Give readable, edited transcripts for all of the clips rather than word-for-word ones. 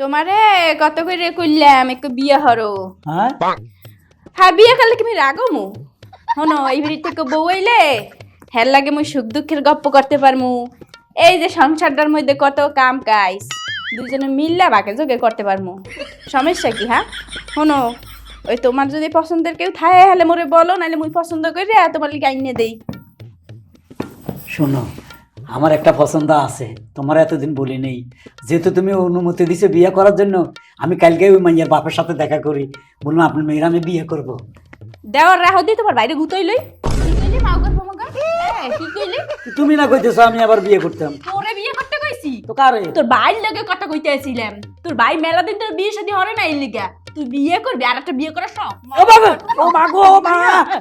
তোমারে কত করে কইলাম একটু বিয়ে হরো। হ্যাঁ হ্যাঁ বিয়ে করলে কি আমি রাগমু? হনো এই বাড়ি থেকে বউ আইলে হের লাগে মুই সুখ দুঃখের গপ্প করতে পারমু। এই যে সংসারটার মধ্যে কত কাম কাজ দুজনে মিললে বাকে যোগে করতে পারমু। সমস্যা কি? হ্যাঁ হনো ওই তোমার যদি পছন্দের কেউ থাকে হলে মোরে বলো, নাহলে মুই পছন্দ করে তোমার লিগে আইনে দেই। শোনো, আমার একটা পছন্দ আছে, তোমার এতদিন বলি নেই। যেহেতু তুমি অনুমতি দিছে বিয়ে করার জন্য, আমি কালকে ওই মাইয়ার বাপের সাথে দেখা করি, বললাম আপনার মেয়ের আমি বিয়ে করব। দেওয়ার রাহ দি তোমার বাইরে গুতই লই। কি কইলি মাউগর ফমগা? কি কইলি? তুমি না কইতেছো আমি আবার বিয়ে করতাম? তোরে বিয়ে করতে কইছি? তো কারে? তোর ভাইয়ের লগে কথা কইতে আইছিলাম। তোর ভাই মেলা দিন তোর বিয়ে শাদী হরে না এই লিগা। তুই বিয়ে করবি আর একটা বিয়ে করার শখ? ও বাবা, ও মা গো, ও মা,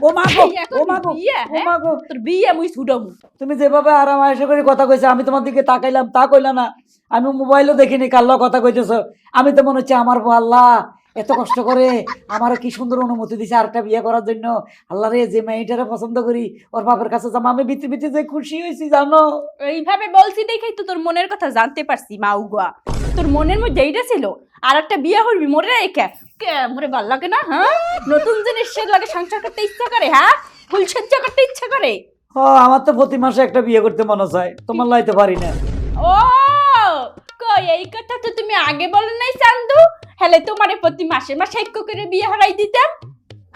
ও মা গো, ও মা গো, বিয়ে, ও মা গো। তোর বিয়ে মুই ছুডামু। তুমি যেভাবে আরাম আয়েশা করে কথা কইছো, আমি তোমার দিকে তাকাইলাম, তা কইলা না। আমি মোবাইলও দেখিনি কাল্লা কথা কইতেছো। আমি তো মনে হচ্ছে আমার বউ আল্লাহ এত কষ্ট করে আমার কি সুন্দর অনুমতি দিছে আরেকটা বিয়ে করার জন্য। আল্লাহ রে, যে মেয়েটারে পছন্দ করি ওর বাপের কাছে যাবো, আমি বিতে বিতে যে খুশি হয়েছি জানো। এইভাবে বলছি দেখেই তো তোর মনের কথা জানতে পারছি মাউগা। তোর মনের মধ্যে এইটা ছিল আর একটা বিয়ে করবি মোরে রেখে। কে মোরে ভাল লাগে না? হ্যাঁ নতুন জিনিসের লাগে সংসার করতে ইচ্ছা করে, হ্যাঁ ফুল সজ্জা করতে ইচ্ছা করে। ও আমার তো প্রতি মাসে একটা বিয়ে করতে মনে চায়, তোমার লাইতে পারি না। ও কই এই কথা তো তুমি আগে বলেন নাই চান্দু? হেলে তোমারে প্রতি মাসে মাসে এক করে বিয়ে হারাই দিতাম।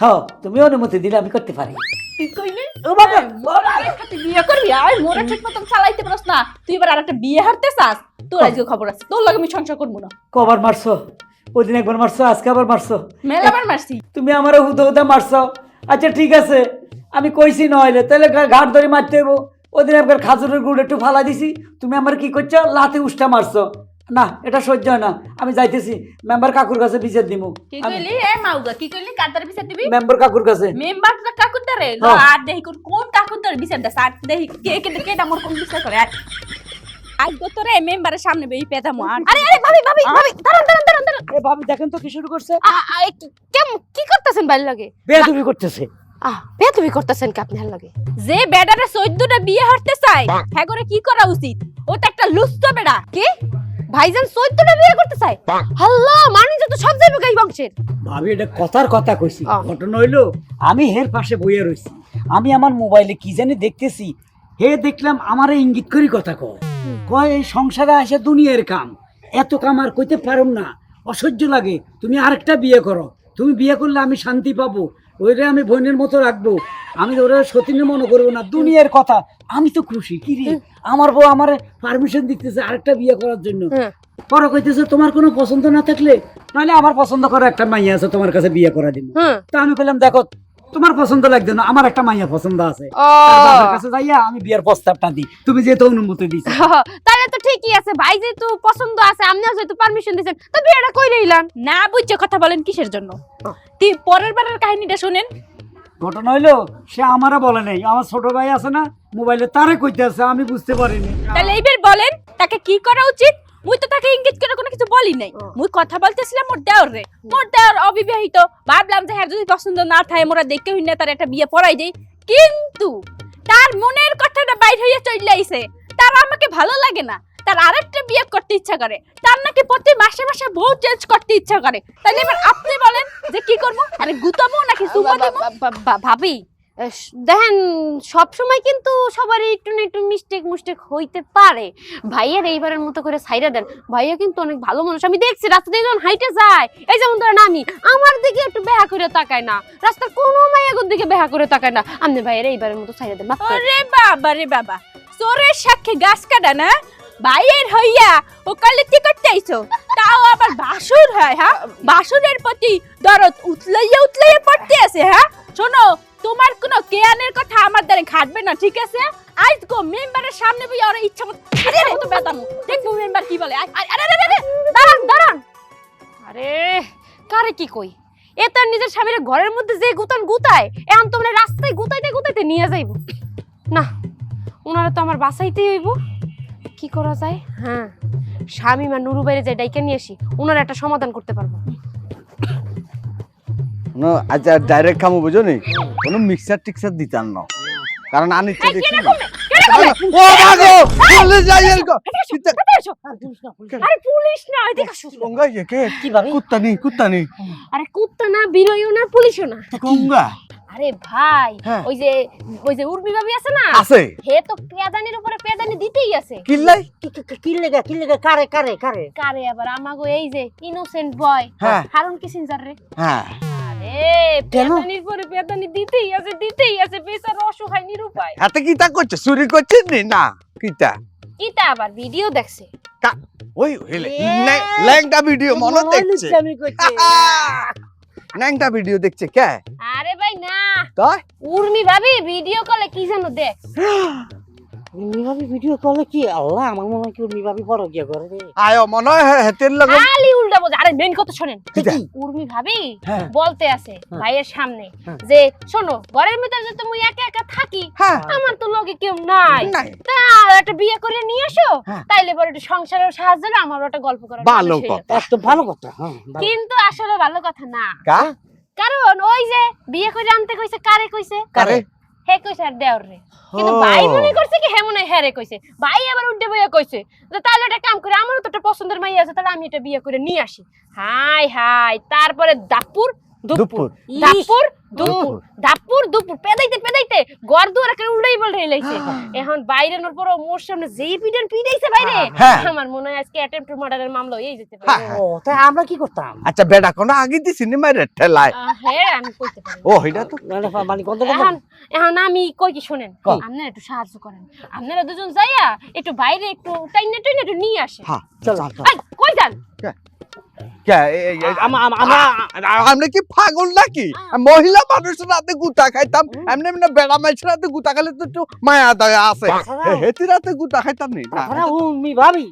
হ্যাঁ তুমি অনুমতি দিলে আমি করতে পারি। তুই কইলি ও বাবা, তুই বিয়ে করবি? আয় মোরে ঠিক মতন চালাইতে পারছ না, তুই এবার আরেকটা বিয়ে হারতে চাস? তোর আজকে খবর আছে, তোর লাগে আমি সংসার করবো না। কবার মারছো? ওই দিন একবার মারছো, আজকে আবার মারছো। মেলাবার মারছি। তুমি আমার হুদা হুদা মারছো। আচ্ছা ঠিক আছে, আমি কইছি নইলে তাহলে ঘাট ধরে মারতে হইব। ওদিন একবার খাজুরের গুড় একটু ফালা দিছি, তুমি আমার কি করছো? লাতে উষ্টা মারছো। না, এটা সহ্য হয় না। আমি যাইতেছি মেম্বার কাকুর কাছে বিচার দিমু। কি কইলি এ মাউগা? কি কইলি কাতার বিচার দিবি? মেম্বার কাকুর কাছে। মেম্বার কাকুর দারে হ্যাঁ। আর দেহি কোন কাকুর দারে বিচার দাস আর দেহি কে কে কেডা মোর কোন বিচার করে। আজ গোতরে মেম্বারের সামনে বেই পেতামু। আর আরে আরে ভাবি ভাবি ভাবি দাঁড়ান দাঁড়ান দাঁড়ান দাঁড়ান। এ ভাবি দেখেন তো কি শুরু করছে। কি করতেছেন বাইর লাগে? বেয়াদবি করতেছে। বেয়াদবি করতেছেন কি আপনি হার লাগে? যে বেডারে 14টা বিয়ে হতে চায় হ্যাঁ করে কি করা উচিত? ও তো একটা লুচ্চা বেডা। কি ভাইজান 14টা বিয়ে করতে চায়? আল্লাহ, মানে তো সব যাইবে গাই বংশের। ভাবি এটা কথার কথা কইছি। আহ। ঘটনা হইলো আমি হের পাশে বইয়া রইছি, আমি আমার মোবাইলে কি জানি দেখতেছি। হে দেখলাম আমারে ইঙ্গিত করি কথা কয়। কয় এই সংসারে আসে দুনিয়ার কাম, এত কাম আর কইতে পারুম না, অসহ্য লাগে, তুমি আরেকটা বিয়ে করো। তুমি বিয়ে করলে আমি শান্তি পাবো, ওইরে আমি বোনের মতো রাখবো, আমি ওরা সতীনে মনে করবো না, দুনিয়ার কথা। আমি তো খুশি কি রে, আমার বউ আমার পারমিশন দিতেছে আরেকটা বিয়ে করার জন্য। পরে কইতেছে তোমার কোনো পছন্দ না থাকলে নাহলে আমার পছন্দ করা একটা মাইয়া আছে তোমার কাছে বিয়ে করা দিব। তা আমি বললাম দেখো তোমার পছন্দ লাগবে না, আমার একটা মাইয়া পছন্দ আছে, তার বাবার কাছে যাইয়া আমি বিয়ের প্রস্তাবটা দিই, তুমি যেহেতু অনুমতি দিছো। তাহলে তো ঠিকই আছে, ভাই যেহেতু পছন্দ আছে, আপনিও যেহেতু পারমিশন দিয়েছেন, তো বিয়েটা কইরে নিলাম। না বুঝছো কথা বলেন কিসের জন্য? তুই পরের বারের কাহিনীটা শুনেন। ঘটনা হইলো সে আমারও বলে নাই, আমার ছোট ভাই আছে না মোবাইলে, তারে কইতে আছে, আমি বুঝতে পারিনি। তাহলে এইবার বলেন তাকে কি করা উচিত? মুই তো তাকে ইঙ্গিত করে কোনো কিছু বলি নাই। মুই কথা বলতেছিলাম মোর দেওর রে, মোর দেওর অবিবাহিত, ভাবলাম যে হ্যাঁ যদি পছন্দ না থাকে মোরা দেখতে হই না তার একটা বিয়ে পড়াই দেই। কিন্তু তার মনের কথাটা বাইর হইয়া চলে আইছে, তার আমাকে ভালো লাগে না, তার আরেকটা বিয়ে করতে ইচ্ছা করে, তার নাকি প্রতি মাসে মাসে বউ চেঞ্জ করতে ইচ্ছা করে। তাহলে এবার আপনি বলেন যে কি করব? আরে গুতামো নাকি সুমা দেব? ভাবি দেখেন, সব সময় কিন্তু সবারই একটু না একটু মিস্টেক হইতে পারে। ভাইয়ের এইবারের মতো করে ছাইরা দেন, ভাইয়া কিন্তু অনেক ভালো মানুষ। আমি দেখছি রাস্তা দিয়ে যখন হাইটে যায়, এই যেমন ধরেন আমি, আমার দিকে একটু বেহা করে তাকায় না, রাস্তার কোনো মাইয়াগুর দিকে বেহা করে তাকায় না। আপনি ভাইয়ের এইবারের মতো ছাইরা দেন। আরে বাবা রে বাবা, চোরের সাক্ষী গাছ কাটা না? ভাইয়ের হইয়া ও কালিতি করতে আইছো, তাও আবার বাসুর হয়। হ্যাঁ বাসুরের প্রতি দরদ উতলাইয়া উতলাইয়া পড়তে আছে। হ্যাঁ শোনো, তোমার কোনো কেয়ানের কথা আমার দ্বারা খাটবে না, ঠিক আছে? আজ গো মেম্বারের সামনে বই আর ইচ্ছা মতো বেতামু, দেখবো মেম্বার কি বলে। দাঁড়ান দাঁড়ান, আরে কারে কি কই, এ তার নিজের স্বামীর ঘরের মধ্যে যে গুতান গুতায়, এখন তোমরা রাস্তায় গুতাইতে গুতাইতে নিয়ে যাইব না? ওনারা তো আমার বাসাইতেই হইব। কি করা যায়? হ্যাঁ, স্বামী মা নুরু বাইরে যাই ডাইকে নিয়ে আসি, ওনারা একটা সমাধান করতে পারবো। আচ্ছা ডাইরেক্ট খামো বুঝো নি, কোনো মিক্সার টিক্সার দিতাম না। কারণ আনি তো এই, দেখছি কেডা না। কমে? কেডা কমে? ও মাগো চলে যাই এরকম কিতা কোথায় আছো? আরে পুলিশ না, এদিকে আসো। গঙ্গা কে কি ভাবি কুত্তানি আরে কুত্তা না, বিরইও না, পুলিশও না। গঙ্গা আরে ভাই, হ্যাঁ। ওই যে উর্মি ভাবি আছে না, আছে হে তো পেদানির উপরে পেদানি দিতেই আছে। কিল্লাই কি লেগে কারে কারে কারে কারে আবার আমাগো এই যে ইনোসেন্ট বয় হ্যাঁ। হারুন কিসিঞ্জার রে। হ্যাঁ আরে পেদানির পরে পেদানি দিতেই আছে বেচারা অসহায় নিরুপায়। হাতে কিতা করছে চুরি করছে না কিতা ইতা আবার ভিডিও দেখছে। ওই ল্যাংটা ভিডিও মনে দেখছে আমি কইছি ল্যাংটা ভিডিও দেখছে কে আরে ভাই না, তাই উর্মি ভাবি ভিডিও কলে কি জানো দেখ। উর্মি ভাবি ভিডিও কলে কি আল্লাহ আমার মনে হয় কি উর্মি ভাবি বড় গিয়া করে রে আয়ো মনে হয় হেতের লগে খালি উল্টা বোঝা। আরে মেন কথা শোনেন, কিতা? উর্মি ভাবি হ্যাঁ। বলতে আছে ভাইয়ের সামনে হ্যাঁ। যে শোনো, ঘরের ভিতরে যে তুমি একা একা থাকি, হ্যাঁ আমার তো লগে কেউ নাই, নাই তা একটা বিয়ে করে নিয়ে এসো, হ্যাঁ। তাইলে পরে একটু সংসারের সাহায্য হবে, আমারও একটা গল্প করার ভালো মানুষ হইলো। কথা। একদম ভালো কথা হ্যাঁ ভালো। কিন্তু আসলে ভালো কথা না, কা কারণ ওই যে বিয়ে করে আনতে কইছে, কারে কইছে? কারে হে কইছে আর দেওর রে। কিন্তু ও। ভাই মনে করছে কি হে মনে হয় হ্যাঁ রে কইছে, ভাই আবার উঠে বইয়া কইছে যে তাহলে একটা কাম করে, আমারও তো একটা পছন্দের মাই আছে, তাহলে আমি এটা বিয়ে করে নিয়ে আসি। হাই হাই, তারপরে দাপুর দুপুর, দাপুর দুপুর, দাপুর দুপুর, পেদাইতে ঘর দুয়ার একটা উল্টাই পাল্টাই লাইছে। এখন বাইরে নোর পর মোর সামনে যেই পিটাইছে বাইরে, হ্যাঁ। আমার মনে হয় আজকে অ্যাটেম্প টু মার্ডারের মামলা হয়ে যেতে হ্যাঁ, পারে। ও তাই আমরা কি করতাম আচ্ছা বেটা কোন আগে দি সিনেমায় ঠেলায় হ্যাঁ আমি কইতে পারি। ও এটা তো মানে কত এখন আমি কই কি শুনেন, কও। আপনারা একটু সাহায্য করেন, আপনারা দুজন যাইয়া একটু বাইরে একটু টাইনে একটু নিয়ে আসেন। হ্যাঁ চল এই, কই যান? কে আমরা কি পাগল নাকি মহিলা মানুষের রাতে গুতা খাইতাম এমনি এমনি বেড়া মাইছের রাতে গুতা খাইলে তো একটু মায়া দয়া আছে হেতি রাতে গুতা খাইতাম নি না তাছাড়া উর্মি ভাবি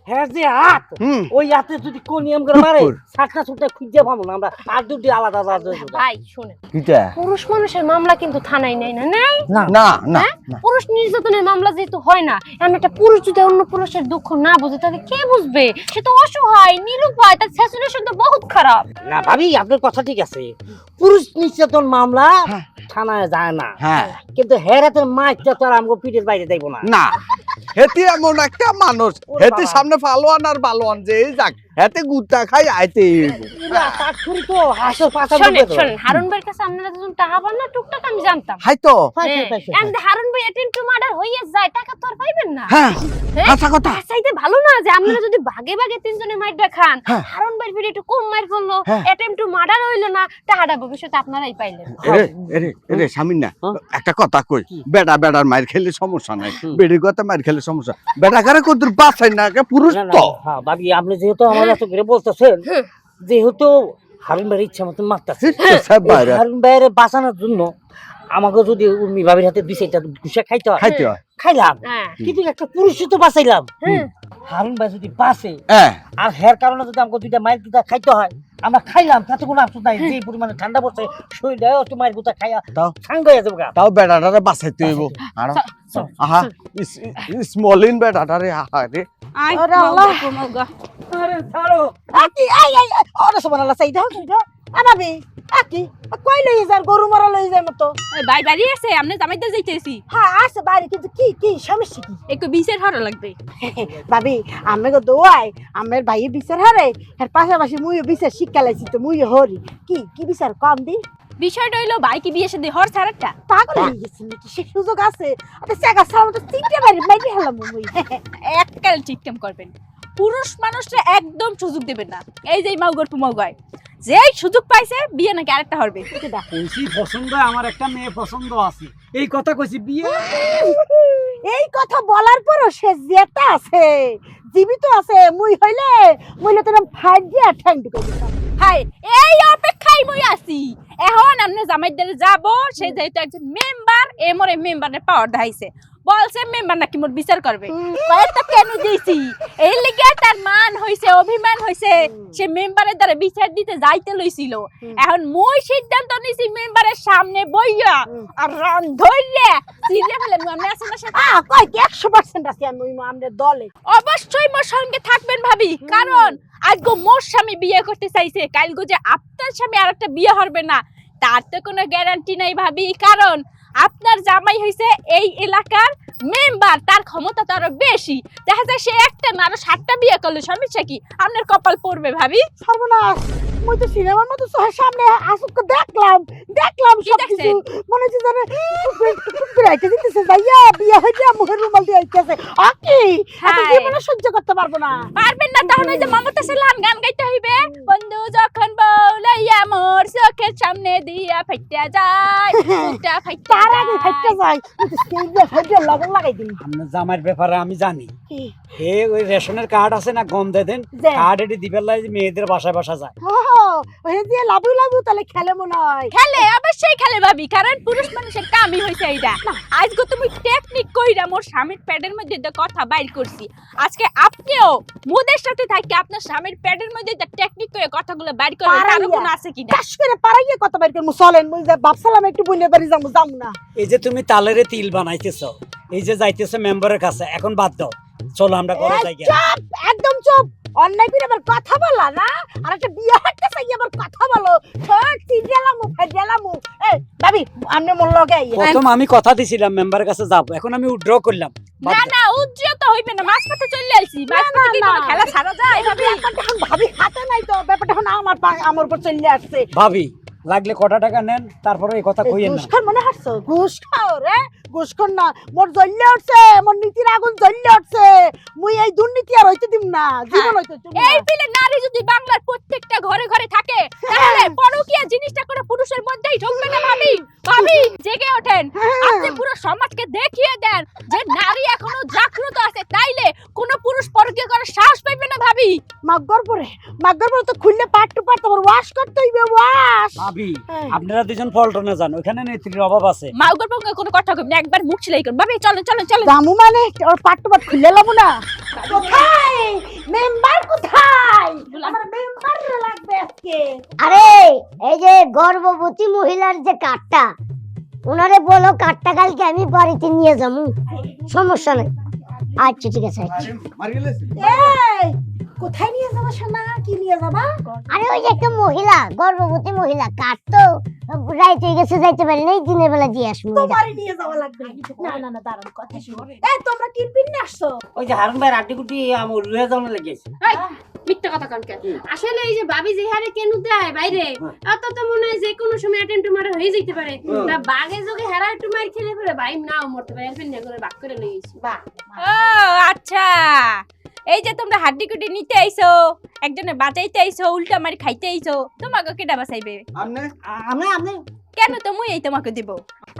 হ্যাঁ যে হাত হুম ওই হাতে যদি কোন নিয়ম করে মারে দুপুর। সাতটা ছুটে খুঁজে পাবো না আমরা আর দুটি আলাদা আলাদা ভাই শুনেন, কিটা পুরুষ মানুষের মামলা কিন্তু থানায় নেই না, নাই? না না না হ্যাঁ? পুরুষ নির্যাতনের মামলা যেহেতু হয় না, এখন একটা পুরুষ যদি অন্য পুরুষের দুঃখ না বুঝে তাহলে কে বুঝবে? সে তো অসহায় নিরুপায়, তার সিচুয়েশন তো বহুত খারাপ। না ভাবি আপনার কথা ঠিক আছে পুরুষ নির্যাতন মামলা হ্যাঁ। থানায় যায় না হ্যাঁ কিন্তু হেরাতের মাছটা তো আর আমাকে পিঠের বাইরে দেবো না না হেতি এমন একটা মানুষ ওরে হেতি বাবা। সামনে ফালোয়ান আর বালোয়ান যে যাক হেতে গুতা খাই আইতে পুরা তাৎক্ষণিক তো হাসর পাতা শোনেন হারুন ভাইয়ের কাছে আপনারা দুজন টাকা পান না, টুকটাক আমি জানতাম। হাই তো হ্যাঁ, হারুন ভাই অ্যাটেম্প টু মার্ডার হয়ে যায়, টাকা তো আর পাইবেন না। হ্যাঁ হ্যাঁ? আচ্ছা কথা তার চাইতে ভালো না যে আপনারা যদি ভাগে ভাগে তিনজনে মাইরটা খান, হ্যাঁ। হারুন ভাইয়ের ভিড়ে একটু কম মাইর করলো, হ্যাঁ। অ্যাটেম্প টু মার্ডার হইলো না, টাকাটা ভবিষ্যতে আপনারাই পাইলেন। এরে এরে এরে স্বামী না হ্যাঁ? একটা কথা কই কি? বেড়ার মার খেলে সমস্যা নাই হুম। বেড়ির কথা মার খেলে সমস্যা বেড়া কারে কত বাঁচাই না কে পুরুষ না, না, তো হ্যাঁ ভাবি আপনি যেহেতু আমার এত করে বলতেছেন হ্যাঁ। যেহেতু হারুন ভাইয়ের ইচ্ছা মতো মারতেছে সব বাইরে হারুন ভাইয়ের বাঁচানোর জন্য আমাকে যদি উর্মি ভাবির হাতে দুই চারটা ঘুষা খাইতে হয় খাইতে হয় খাইলাম হ্যাঁ। কিন্তু একটা পুরুষ তো বাঁচাইলাম হ্যাঁ। হারুন ভাই যদি বাঁচে হ্যাঁ আর হের কারণে যদি আমাকে দুইটা মায়ের গুতা খাইতে হয় আমরা খাইলাম তাতে কোনো আফসোস নাই যে পরিমাণে ঠান্ডা পড়ছে শরীরে একটু মায়ের গুতা খাইয়া তাও ঠান্ডা হয়ে যাবে গা। তাও বেড়াটারে বাঁচাইতে হইব আর আহা স্মলিন বেড়াটারে আহা রে আই আরে আল্লাহ। মৌগা। আরে ছাড়ো আকি আই আই আই ওরে সুবহানাল্লাহ সাইদা সাইদা আনাবি আকি কই লই যার গরু মারা লই যায় মতো ওই ভাই বাড়ি আছে, আমনে জামাইতে যাইতেছি, হ্যাঁ আছে বাড়ি কিন্তু কি কি সমস্যা কি একটু বিচের হরা লাগবে। ভাবি আমি গো দোয়াই আমার ভাই বিচার হারে এর পাশাপাশি মুইও বিচার শিক্ষা লাইছি তো মুইও হরি কি কি বিচার কম দি বিষয়টা হইলো ভাই কি বিয়ে সাথে হর ছাড়াটা পাগল হয়ে গেছি নাকি সে সুযোগ আছে আরে চাকা সারা মতো তিনটে বাড়ি মাইরে হলাম মুই এককাল ঠিকঠাক করবেন। পুরুষ মানুষরা একদম সুযোগ দেবেন না। এই যে মাউগর পুমাউগায় যেই সুযোগ পাইছে বিয়ে নাকি আরেকটা হবে। কইছি পছন্দ আমার একটা মেয়ে পছন্দ আছে এই কথা কইছি বিয়ে এই কথা বলার পরও সে জেতা আছে জীবিত আছে মুইলে তোর ফাইট দিয়া ঠ্যাং ঢুকে দিতাম হাই এই অপেক্ষায় মই আছি। এখন আমরা জামাইদের যাব, সে যেহেতু একজন মেম্বার, এমরে মেম্বারের পাওয়ার দেখাইছে, বলছে মেম্বার নাকি মোর বিচার করবে। কয়েকটা কেন দিয়েছি এই লিগে তার মান হইছে, অভিমান হইছে, সে মেম্বারের দ্বারা বিচার দিতে যাইতে লইছিল। এখন মই সিদ্ধান্ত নিছি মেম্বারের সামনে বইয়া আর রান ধইরে সিরিয়া ফেলে আমি আছি না সাথে। কয় কি 100% আছি আমি আমাদের দলে অবশ্যই মোর সঙ্গে থাকবেন ভাবি, কারণ আজকে মোর স্বামী বিয়ে করতে চাইছে, কালকে যে আপনার স্বামী আরেকটা বিয়ে হবে না তার তো কোনো গ্যারান্টি নাই ভাবি। কারণ আপনার জামাই হইছে এই এলাকার মেম্বার, তার ক্ষমতা তো আরো বেশি। দেখা যায় সে একটা না আরো 7টা বিয়ে করলে সমস্যা কি? আপনার কপাল পড়বে ভাবি। সর্বনাশ, মুই তো সিনেমার মতো চোখের সামনে আসুক দেখলাম কি সবকিছু দেখছেন? মনে হচ্ছে জানে বেড়াইতে দিতেছে যাইয়া বিয়ে হইয়া মুখের রুমাল দিয়ে আইতেছে আকি হায়। জীবনে সহ্য করতে পারবো না। পারবেন না তাহলে ওই যে মমতা সেলান গান গাইতে হইবে, বন্ধু যখন বউলাইয়া মোর চোখের সামনে দিয়া ফাইটা যায়, ফুলটা ফাইটা তার আগে ফাইটটা যায়। যায় স্টেজে ফাইটে লগন লাগাই দিই। আপনার জামাইয়ের ব্যাপারে আমি জানি। কি? হে ওই রেশনের কার্ড আছে না, গম দিয়ে দেন, যে। কার্ড এটি দিবেন লাই মেয়েদের বাসায় বাসা যায়। ওই দিয়ে লাভু লাভু তাহলে খেলে মনে হয়। খেলে অবশ্যই খেলে ভাবি, কারণ পুরুষ মানুষের কামই হইছে এইটা। আজকে তুমি টেকনিক কইরা মোর স্বামীর প্যাডের মধ্যে দিয়ে কথা বাইর করছি, আজকে আপনিও মোদের সাথে থাকি আপনার স্বামীর প্যাডের মধ্যে দিয়ে টেকনিক করে কথাগুলো বাইর করবেন। তার পারাইয়া। কোনো আছে কিনা? কাশ করে পারাইয়ে কত বাইর করবো চলেন, মুই যে ভাবছিলাম একটু বুনের বাড়ি যাবো না। এই যে তুমি তালেরে তিল বানাইতেছ, এই যে যাইতেছ মেম্বারের কাছে, এখন বাদ দাও, চলো আমরা ঘরে এই যাই গিয়া। চুপ, একদম চুপ। অন্যায় করে আবার কথা বলা না, আর একটা বিয়ে হতে চাই আবার কথা বলো। তিনজেলামু ফেজেলামু। এই ভাবি আপনি মন লগে আইয়ে। প্রথম আমি কথা দিছিলাম মেম্বারের কাছে যাব, এখন আমি উইথড্র করলাম। বাদ না দাও। না উজ্জ্বল তো হইবে না, মাঝপথে চলে আইছি। মাঝপথে কি না, কোনো না। খেলা ছাড়া যায় ভাবি? ব্যাপারটা এখন ভাবি হাতে নাই তো, ব্যাপারটা এখন আমার উপর চলে আসছে। ভাবি লাগলে কটা টাকা নেন, তারপরে এই কথা কইেন না। ঘুষখোর মনে হাসছো? ঘুষখোর রে? ঘুষখোর না, মোর জ্বললে উঠছে, মোর নীতির আগুন জ্বললে উঠছে। মুই এই দুর্নীতি আর হইতে দিম না, জীবন হইতে দিম না। এই পিলে নারী যদি বাংলার প্রত্যেকটা ঘরে ঘরে থাকে, তাহলে পরকীয়া জিনিসটা কোনো পুরুষের মধ্যেই ঢুকবে না ভাবি। ভাবি জেগে ওঠেন, আপনি পুরো সমাজকে দেখিয়ে দেন যে নারী এখনো জাগ্রত আছে, তাইলে কোনো পুরুষ পরকীয়া করার সাহস পাইবে না ভাবি। মাগর পরে তো খুললে পাট টু পাট তোমার ওয়াশ করতে হইবে, ওয়াশ। ভাবি হ্যাঁ। আপনারা দুজন পল্টনে যান, ওখানে নেত্রীর অভাব আছে। মাউগর পঙ্গে কোনো কথা কইব না, একবার মুখ ছিলাই করুন ভাবি। চলেন চলেন চলেন। জামু মানে ওর পাট টু পাট খুলে লাবো না। কোথায় মেম্বার, কোথায় আমার মেম্বার লাগবে আজকে? আরে এই যে গর্ভবতী মহিলার যে কার্ডটা, ওনারে বলো কার্ডটা কালকে আমি বাড়িতে নিয়ে যাবো, সমস্যা নাই। আচ্ছা ঠিক আছে, আচ্ছা। এই কোথায় নিয়ে যাবা সোনা, কি নিয়ে যাবা? আরে ওই যে একটা মহিলা, গর্ভবতী মহিলা, কার্ড তো রাইতে গেছে, যাইতে পারি নাই, দিনের বেলা দিয়ে আসবো। তোমারই নিয়ে যাওয়া লাগবে। না না না, দাঁড়ান কথা শুনো। এই তোমরা কি পিন আসছো? ওই যে হারুন ভাই আড্ডি গুটি আমার লুয়ে যাওয়া লেগেছে। এই, মিথ্যা কথা কানকে। আসলে এই যে ভাবি যে হারে কেন দেয় বাইরে, অত তো মনে হয় যে কোনো সময় অ্যাটেম্প টু মারা হয়ে যেতে পারে। তা বাগে যোগে হেরা একটু মার খেলে পরে ভাই নাও মরতে পারে, এরপর নিয়ে করে বাক করে নিয়ে গেছি। বাহ, ও আচ্ছা, এই যে তোমরা হাড্ডি কুটি নিতে আইছো, একজনে বাজাইতে আইছো, উল্টা মারি খাইতে আইছো, তোমাকে কেডা বাঁচাইবে? আমরা আপনি কেন তো মুই এই তোমাকে দিব?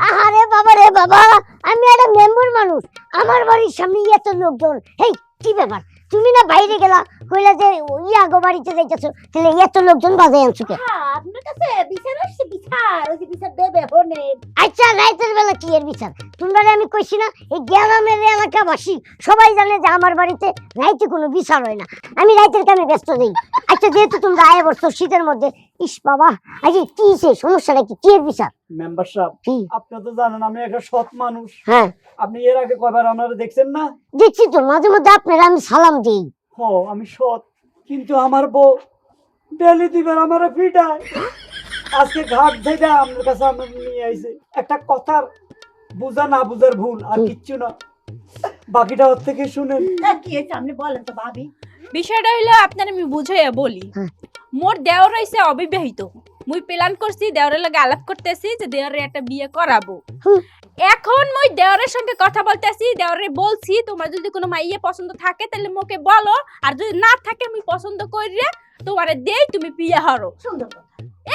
আরে বাবা রে বাবা, আমি একটা মেম্বার মানুষ, আমার বাড়ির সামনে এত লোকজন। হেই কি ব্যাপার, তুমি না বাইরে গেলা, কইলা যে ইয়াগো বাড়িতে যাইতেছো, তাহলে এত লোকজন বাজাই আনছো কে? হ্যাঁ আপনার কাছে বিচার আসছে, বিচার ওই যে বিচার দেবে হনেন। আচ্ছা রাইতের বেলা কি এর বিচার? তোমরা আমি কইছি না, এই গ্রামের এলাকাবাসী সবাই জানে যে আমার বাড়িতে রাইতে কোনো বিচার হয় না, আমি রাইতের কামে ব্যস্ত নেই। আচ্ছা যেহেতু তোমরা আয় বছর শীতের মধ্যে, ইস বাবা আজকে কি সমস্যাটা কি এর বিচার? মেম্বার সাহেব, কি? আপনি তো জানেন আমি একটা সৎ মানুষ। হ্যাঁ আপনি এর আগে কয়বার আপনারা দেখছেন না? দেখছি তো, মাঝে মধ্যে আপনারা আমি সালাম দিই। ও আমি সৎ, কিন্তু আমার বউ ডেলি দিবার আমার পিটায়। আজকে ঘাট থেকে আপনার কাছে আমার নিয়ে আইছে একটা কথার বুঝা না বুঝার ভুল, আর কিচ্ছু না। বাকিটা ওর থেকে শুনেন। কি হয়েছে আপনি বলেন তো ভাবি। বিষয়টা হইলো আপনার আমি বুঝাইয়া বলি। হ্যাঁ। মোর দেওর হইছে অবিবাহিত, মুই প্ল্যান করছি দেওরের লগে আলাপ করতেছি যে দেওরে একটা বিয়ে করাবো। হুম। এখন মুই দেওরের সঙ্গে কথা বলতেছি, দেওরে বলছি তোমার যদি কোনো মাইয়া পছন্দ থাকে তাহলে মোকে বলো, আর যদি না থাকে আমি পছন্দ কইরে তোমারে দেই, তুমি বিয়ে হরো। সুন্দর কথা।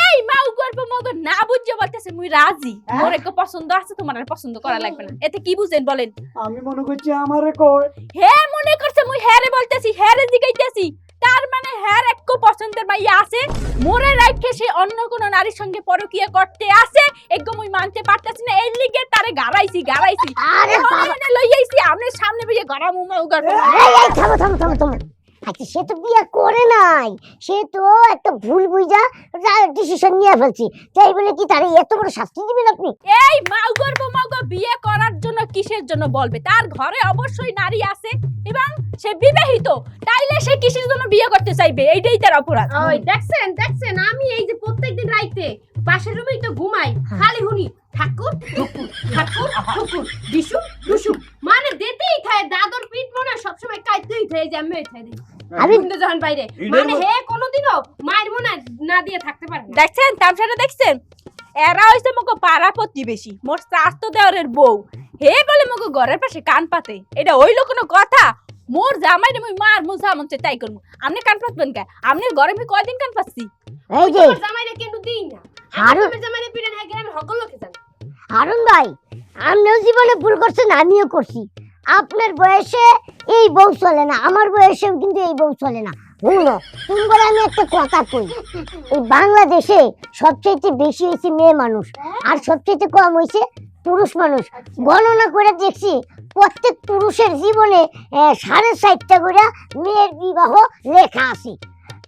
এই মাউ গর্ব মগ না বুঝে বলতেছে মুই রাজি, মোর একটু পছন্দ আছে, তোমার আর পছন্দ করা লাগবে না। এতে কি বুঝেন বলেন? আমি মনে করছি আমারে কয়। হে মনে করছে মুই হ্যারে বলতেছি, হ্যারে জিগাইতেছি, তার মানে হ্যার একটু পছন্দের মাইয়া আছে, মোরে রাইখে সে অন্য কোন নারীর সঙ্গে পরকীয়া করতে আছে, একদম মুই মানতে পারতাছি না। এর লিগে তারে গাড়াইছি। আরে বাবা, মানে লইয়াইছি আমনের সামনে বিয়ে গড়ামু মাউ গর্ব। এই থামো। আচ্ছা সে তো বিয়ে করে নাই, সে তো একটা ভুল বুঝা ডিসিশন নিয়ে ফেলছি, তাই বলে কি তারে এত বড় শাস্তি দিবেন আপনি? এই মাউ গর্ব বিয়ে করার জন্য কিসের জন্য বলবে? তার ঘরে অবশ্যই নারী আছে এবং সে বিবাহিত, তাইলে সে কিসের জন্য বিয়ে করতে চাইবে? এইটাই তার অপরাধ। ওই দেখছেন আমি এই যে প্রত্যেকদিন রাইতে পাশের রুমেই তো ঘুমাই, খালি শুনি ঠাকুর ঠুকুর ঠাকুর ঠুকুর ডিসু ডুসু মানে দিতেই থাকে দাদর পিঠ মনে হয় সবসময় কাইতেই থাকে যে আমি খাই দিই আমি কিন্তু যখন বাইরে মানে হে কোনোদিনও মায়ের মনে হয় না দিয়ে থাকতে পারে না দেখছেন তামসাটা দেখছেন এরা হইছে মগো পাড়া প্রতিবেশী মোর স্বাস্থ্য দেওয়ারের বউ হে বলে মগো ঘরের পাশে কান পাতে এটা হইলো কোনো কথা মোর জামাই মুই মার মুসা মন চাই তাই করমু আপনি কান পাতবেন কে আপনি ঘরে আমি কয়দিন কান পাচ্ছি এই যে তোর জামাইরে কিন্তু দিই না আর তুমি জামাইরে পিড়ে না গ্রামের সকল লোকে জানে হারুন ভাই আপনিও জীবনে ভুল করছেন আমিও করছি আপনার বয়সে এই বউ চলে না আমার বয়সেও কিন্তু এই বউ চলে না শুনো তুমি বলে আমি একটা কথা কই এই বাংলাদেশে সবচেয়ে বেশি হয়েছে মেয়ে মানুষ আর সবচেয়ে কম হয়েছে পুরুষ মানুষ গণনা করে দেখছি প্রত্যেক পুরুষের জীবনে 60.5টা করে মেয়ের বিবাহ লেখা আছে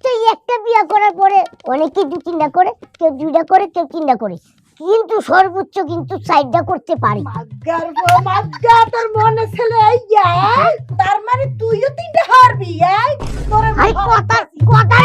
তো এই একটা বিয়ে করার পরে অনেকেই 2-3টা করে কেউ 2টা করে কেউ 3টা করে কিন্তু সর্বোচ্চ কিন্তু 4টা করতে পারে মাগ্গার বউ মাগ্গা তোর মনে ছেলে এই তার মানে তুইও 3টা হারবি এই তোর আরে কথা কথা